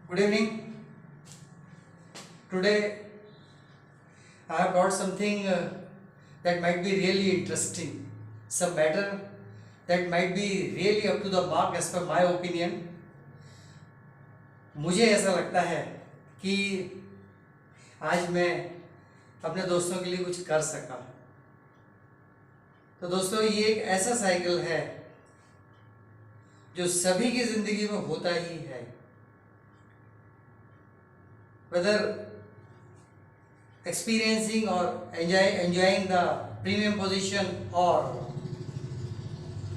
Good evening. Today I have brought something that might be really interesting, some matter that might be really up to the mark as per my opinion. मुझे ऐसा लगता है कि आज मैं अपने दोस्तों के लिए कुछ कर सका। तो दोस्तों, ये एक ऐसा साइकिल है जो सभी की जिंदगी में होता ही है, whether experiencing or enjoying the premium position or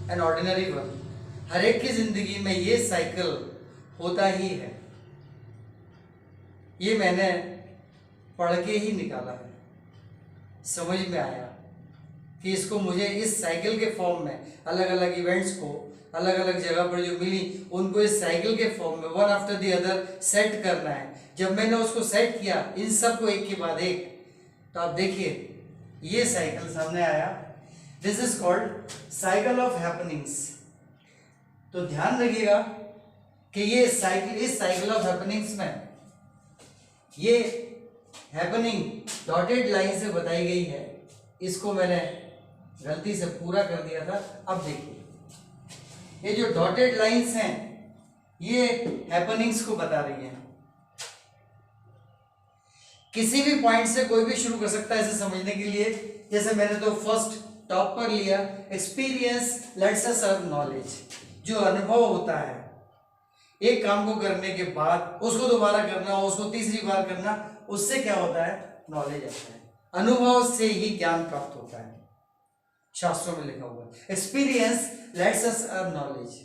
an ordinary one, हर एक की जिंदगी में ये साइकिल होता ही है। ये मैंने पढ़ के ही निकाला है, समझ में आया कि इसको मुझे इस साइकिल के फॉर्म में अलग अलग इवेंट्स को अलग अलग जगह पर जो मिली उनको इस साइकिल के फॉर्म में one after the other set करना है। जब मैंने उसको सेट किया इन सब को एक के बाद एक, तो आप देखिए ये साइकिल सामने आया। This is called cycle of happenings. तो ध्यान रखिएगा कि ये साइकिल, इस साइकिल ऑफ हैपनिंग्स में ये हैपनिंग डॉटेड लाइन से बताई गई है। इसको मैंने गलती से पूरा कर दिया था। अब देखिए ये जो डॉटेड लाइंस हैं ये हैपनिंग्स को बता रही हैं। किसी भी पॉइंट से कोई भी शुरू कर सकता है इसे समझने के लिए। जैसे मैंने तो फर्स्ट टॉप पर लिया, experience let's us serve knowledge. जो अनुभव होता है एक काम को करने के बाद उसको दोबारा करना, उसको तीसरी बार करना, उससे क्या होता है, नॉलेज आता है। अनुभव से ही ज्ञान प्राप्त होता है, शास्त्रों में लिखा हुआ है। Experience let's us earn knowledge.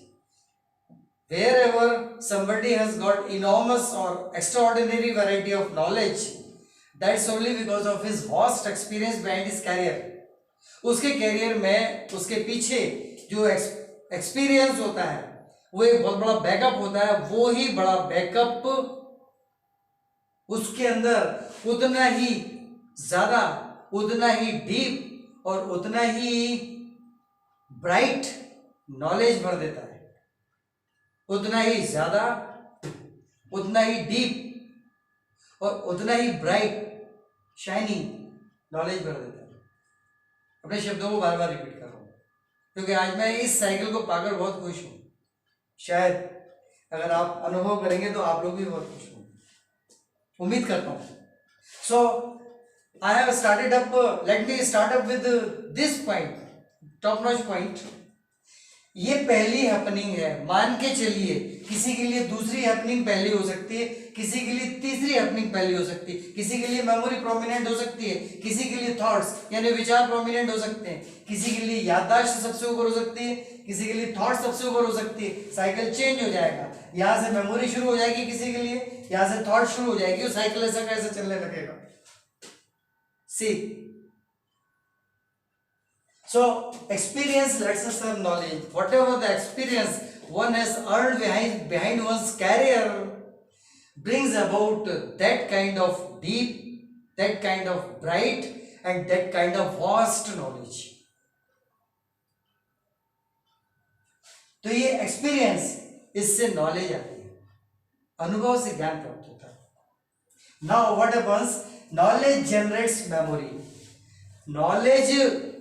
Wherever somebody has got enormous or extraordinary variety of knowledge, that's only because of his vast experience behind his career. उसके कैरियर में उसके पीछे जो एक्सपीरियंस होता है वो एक बहुत बड़ा बैकअप होता है। वो ही बड़ा बैकअप उसके अंदर उतना ही ज्यादा, उतना ही डीप और उतना ही ब्राइट नॉलेज भर देता है। उतना ही ज्यादा, उतना ही डीप और उतना ही ब्राइट शाइनिंग नॉलेज भर देता है। अपने शब्दों को बार बार रिपीट कर रहा हूं क्योंकि आज मैं इस साइकिल को पाकर बहुत खुश हूं। शायद अगर आप अनुभव करेंगे तो आप लोग भी बहुत खुश होंगे, उम्मीद करता हूं। So I have started up, let me start up with this point, top notch point. ये पहली हैपनिंग है। मान के चलिए किसी के लिए दूसरी हैपनिंग पहली हो सकती है, किसी के लिए तीसरी हैपनिंग पहली हो सकती है, किसी के लिए मेमोरी प्रोमिनेंट हो सकती है, किसी के लिए थॉट्स यानी विचार प्रोमिनेंट हो सकते हैं, किसी के लिए याददाश्त सबसे ऊपर हो सकती है, किसी के लिए थॉट सबसे ऊपर हो सकती है। साइकिल चेंज हो जाएगा, यहां से मेमोरी शुरू हो जाएगी, किसी के लिए यहां से थॉट शुरू हो जाएगी। साइकिल ऐसा कैसे चलने लगेगा। सी So experience lets us earn knowledge. Whatever the experience one has earned behind one's career brings about that kind of deep, that kind of bright and that kind of vast knowledge. तो ये experience, इससे knowledge आती है, अनुभव से ज्ञान प्राप्त होता है। Now what happens, knowledge generates memory. Knowledge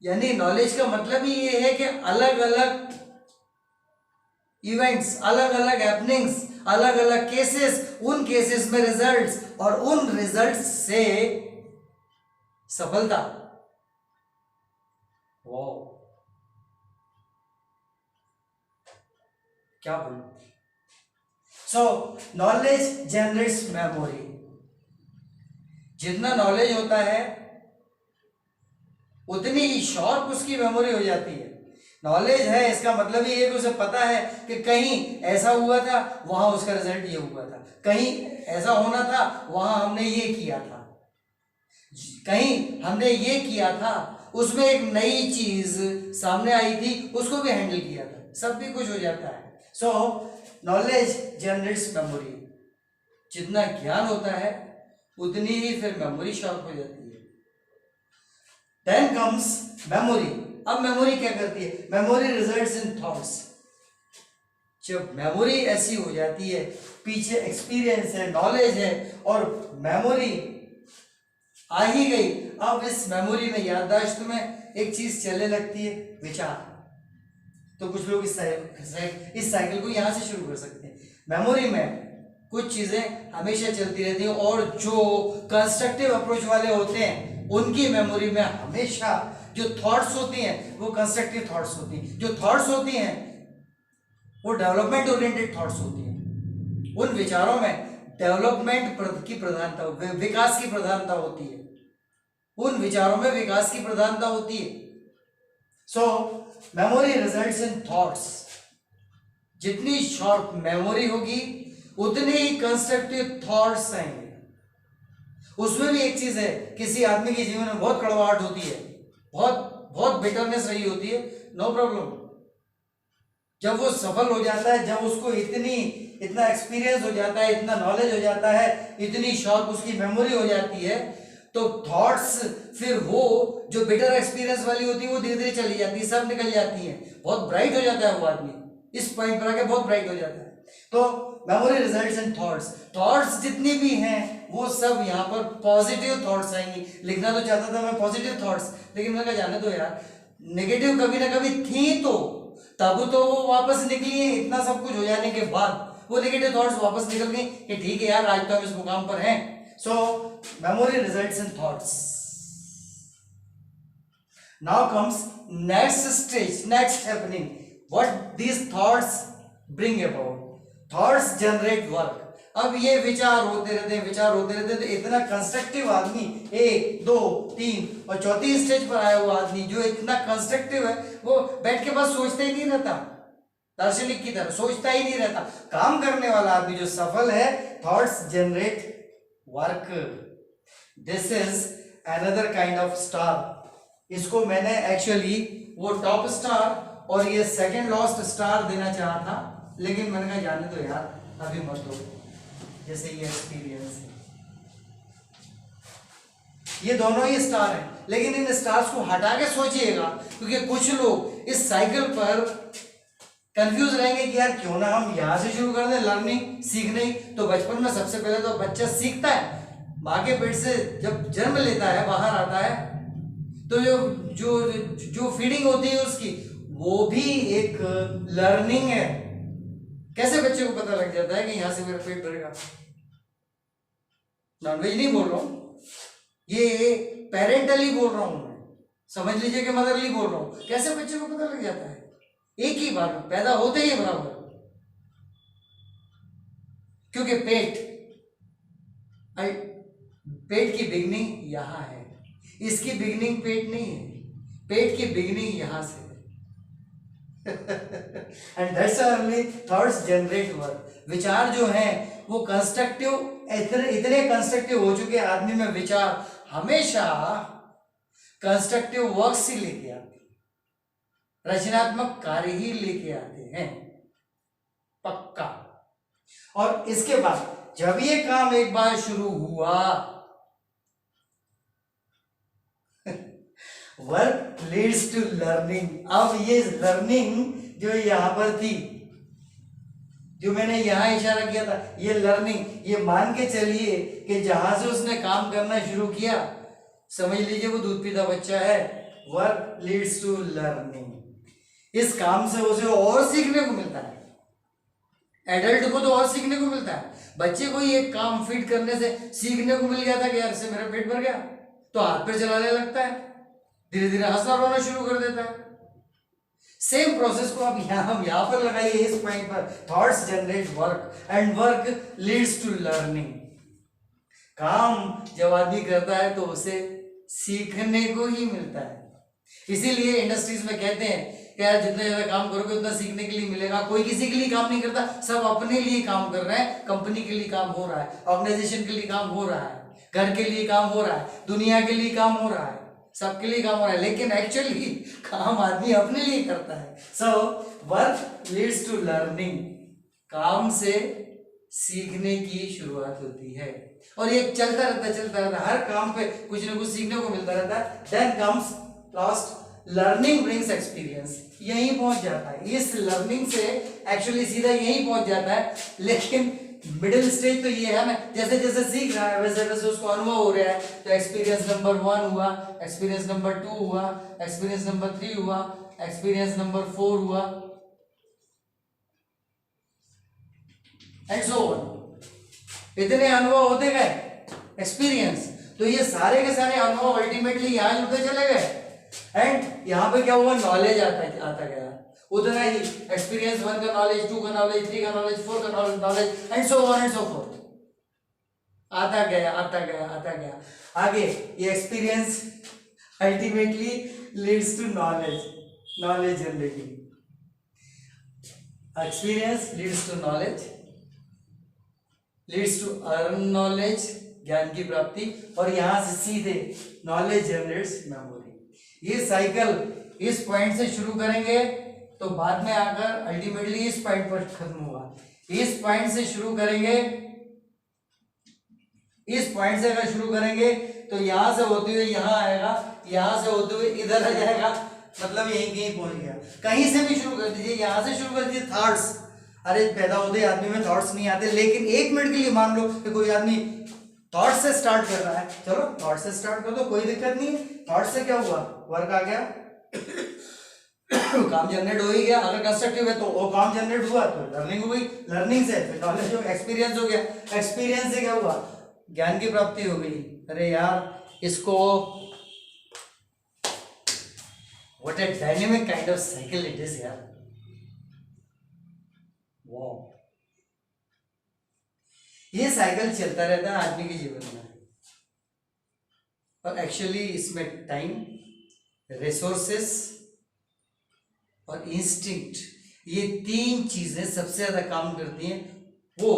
यानी नॉलेज का मतलब ही ये है कि अलग अलग इवेंट्स, अलग अलग हैपनिंग्स, अलग अलग केसेस, उन केसेस में रिजल्ट्स और उन रिजल्ट्स से सफलता। वाओ, क्या बोलूं। सो नॉलेज जनरेट्स मेमोरी। जितना नॉलेज होता है उतनी ही शॉर्प उसकी मेमोरी हो जाती है। नॉलेज है इसका मतलब ही है कि उसे पता है कि कहीं ऐसा हुआ था, वहां उसका रिजल्ट ये हुआ था, कहीं ऐसा होना था, वहां हमने ये किया था, कहीं हमने ये किया था, उसमें एक नई चीज सामने आई थी, उसको भी हैंडल किया था, सब भी कुछ हो जाता है। सो नॉलेज जनरेट्स मेमोरी। जितना ज्ञान होता है उतनी ही फिर मेमोरी शॉर्प हो जाती है। Then comes memory. अब मेमोरी क्या करती है, मेमोरी रिजल्ट्स इन थॉट्स। जब मेमोरी ऐसी हो जाती है, पीछे एक्सपीरियंस है, नॉलेज है और मेमोरी आ ही गई, अब इस मेमोरी में, याददाश्त में एक चीज चलने लगती है, विचार। तो कुछ लोग इस साइकिल को यहां से शुरू कर सकते हैं। मेमोरी में कुछ चीजें हमेशा चलती रहती हैं और जो कंस्ट्रक्टिव अप्रोच वाले होते हैं उनकी मेमोरी में हमेशा जो थॉट्स होती हैं वो कंस्ट्रक्टिव थॉट्स होती हैं। जो थॉट्स होती हैं वो डेवलपमेंट ओरिएंटेड थॉट्स होती हैं। उन विचारों में डेवलपमेंट की प्रधानता, विकास की प्रधानता होती है। उन विचारों में विकास की प्रधानता होती है। सो मेमोरी रिजल्ट्स इन थॉट्स। जितनी शॉर्ट मेमोरी होगी उतने ही कंस्ट्रक्टिव थॉट्स आएंगे। उसमें भी एक चीज है, किसी आदमी के जीवन में बहुत कड़वाहट होती है, बहुत बिटरनेस रही होती है, नो प्रॉब्लम। जब वो सफल हो जाता है, जब उसको इतना एक्सपीरियंस हो जाता है, इतना नॉलेज हो जाता है, इतनी शॉर्प उसकी मेमोरी हो जाती है, तो थॉट्स फिर वो जो बिटर एक्सपीरियंस वाली होती है वो धीरे धीरे चली जाती है, सब निकल जाती है, बहुत ब्राइट हो जाता है वो आदमी, इस पॉइंट पर आके बहुत ब्राइट हो जाता है। तो memory results in thoughts. Thoughts जितनी भी हैं वो सब यहाँ पर पॉजिटिव थॉट्स आएंगी। लिखना तो चाहता था मैं पॉजिटिव थॉट्स, लेकिन मैंने कहा जाने दो यार, नेगेटिव कभी ना कभी थी तो तब तो वो वापस निकली है। इतना सब कुछ हो जाने के बाद वो नेगेटिव थॉट्स वापस निकल गई कि ठीक है यार, आज तो हम इस मुकाम पर हैं। So memory results in thoughts. Now comes next stage, next happening, what these thoughts bring about. Thoughts generate work. अब ये विचार होते रहते हैं, तो इतना कंस्ट्रक्टिव आदमी, 1 2 3 और चौथी स्टेज पर आया हुआ आदमी जो इतना कंस्ट्रक्टिव है, वो बैठ के बस सोचता ही नहीं रहता, दार्शनिक की तरह सोचता ही नहीं रहता। काम करने वाला आदमी जो सफल है, thoughts generate work. This is another kind of star. इसको मैंने एक्चुअली वो टॉप स्टार और ये सेकंड लॉस्ट स्टार देना चाहा था, लेकिन मैंने कहा जाने दो यार, अभी मत दो, जैसे ये एक्सपीरियंस है। ये दोनों ही स्टार हैं, लेकिन इन स्टार्स को हटा के सोचिएगा, क्योंकि कुछ लोग इस साइकिल पर कंफ्यूज रहेंगे कि यार क्यों ना हम यहां से शुरू कर दें लर्निंग, सीखने। तो बचपन में सबसे पहले तो बच्चा सीखता है, माँ के पेट से जब जन्म लेता है, बाहर आता है, तो जो फीडिंग होती है उसकी, वो भी एक लर्निंग है। कैसे बच्चे को पता लग जाता है कि यहां से मेरा पेट भरेगा? नॉनवेज नहीं बोल रहा हूं, ये पेरेंटली बोल रहा हूं मैं, समझ लीजिए कि मदरली बोल रहा हूं। कैसे बच्चे को पता लग जाता है? एक ही बार में, पैदा होते ही बराबर। क्योंकि पेट की बिगनिंग यहां है, इसकी बिगनिंग पेट नहीं है, पेट की बिगनिंग यहां से है। And that's why only thoughts generate work. विचार जो हैं वो कंस्ट्रक्टिव, इतने कंस्ट्रक्टिव हो चुके आदमी में विचार हमेशा कंस्ट्रक्टिव वर्क से लेके आते हैं, रचनात्मक कार्य ही लेके आते हैं, पक्का। और इसके बाद जब ये काम एक बार शुरू हुआ, वर्क लीड्स टू लर्निंग। अब ये लर्निंग जो यहां पर थी, जो मैंने यहां इशारा किया था, ये लर्निंग, ये मान के चलिए कि जहां से उसने काम करना शुरू किया, समझ लीजिए वो दूध पीता बच्चा है। Work leads to learning. इस काम से उसे और सीखने को मिलता है, एडल्ट को तो और सीखने को मिलता है। बच्चे को ही एक काम फीड करने से सीखने को मिल गया था कि यार से मेरा पेट भर गया, तो हाथ पे चलाने लगता है, धीरे धीरे हंसना रोना शुरू कर देता है। सेम प्रोसेस को आप हम यहां पर लगाइए इस पॉइंट पर। Thoughts generate work and work leads to learning. काम जब आदमी करता है तो उसे सीखने को ही मिलता है। इसीलिए इंडस्ट्रीज में कहते हैं कि यार जितना ज्यादा काम करोगे उतना सीखने के लिए मिलेगा। कोई किसी के लिए काम नहीं करता, सब अपने लिए काम कर रहे हैं। कंपनी के लिए काम हो रहा है, ऑर्गेनाइजेशन के लिए काम हो रहा है, घर के लिए काम हो रहा है, दुनिया के लिए काम हो रहा है, सबके लिए काम हो रहा है, लेकिन एक्चुअली काम आदमी अपने लिए करता है। So work leads to learning. काम से सीखने की शुरुआत होती है और ये चलता रहता है, हर काम पे कुछ ना कुछ सीखने को मिलता रहता है। Then comes last learning brings experience, यहीं पहुंच जाता है, इस लर्निंग से एक्चुअली सीधा यहीं पहुंच जाता है। लेकिन मिडिल स्टेज तो ये है ना, जैसे जैसे सीख रहा है वैसे वैसे उसको अनुभव हो रहा है। तो एक्सपीरियंस नंबर 1 हुआ, एक्सपीरियंस नंबर 2 हुआ, एक्सपीरियंस नंबर 3 हुआ, एक्सपीरियंस नंबर 4 हुआ, एंड सो ऑन। इतने अनुभव होते गए एक्सपीरियंस। तो ये सारे के सारे अनुभव अल्टीमेटली यहाँ जुड़ते चले गए, एंड यहाँ पे क्या हुआ, नॉलेज आता गया। उतना ही एक्सपीरियंस 1 का नॉलेज, 2 का नॉलेज, 3 का नॉलेज, 4 का knowledge, and so on and so forth, आता गया आता गया आता गया। आगे ये experience ultimately leads to knowledge, knowledge generating. Experience leads to knowledge, leads to earn knowledge, ज्ञान की प्राप्ति, और यहां से सीधे नॉलेज जनरेट्स मेमोरी। ये साइकिल इस पॉइंट से शुरू करेंगे तो बाद में आकर अल्टीमेटली इस पॉइंट पर खत्म होगा। इस पॉइंट से शुरू करेंगे, इस पॉइंट से अगर शुरू करेंगे तो यहां से होते हुए यहां आएगा, यहां से होते हुए इधर आ जाएगा, मतलब यहीं कहीं पहुंच गया। कहीं से भी शुरू कर दीजिए, यहां से शुरू कर दीजिए थॉट्स। अरे पैदा होते आदमी में थॉट्स नहीं आते, लेकिन एक मिनट के लिए मान लो कि कोई आदमी थॉट से स्टार्ट कर रहा है, चलो थॉट से स्टार्ट कर दो, कोई दिक्कत नहीं है। थॉट से क्या हुआ, वर्क आ गया, काम जनरेट हो ही गया। अगर कंस्ट्रक्टिव है तो वो काम जनरेट हुआ तो लर्निंग हो गई, लर्निंग से फिर नॉलेज हो, एक्सपीरियंस हो गया, एक्सपीरियंस से क्या हुआ, ज्ञान की प्राप्ति हो गई। अरे यार इसको what A dynamic kind of cycle it is यार, वाओ। ये साइकिल चलता रहता है आदमी के जीवन में, और एक्चुअली इसमें टाइम, रिसोर्सेस और इंस्टिंक्ट, ये 3 चीजें सबसे ज्यादा काम करती हैं। वो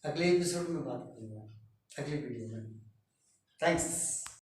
अगले एपिसोड में बात करूंगा, अगले वीडियो में। थैंक्स।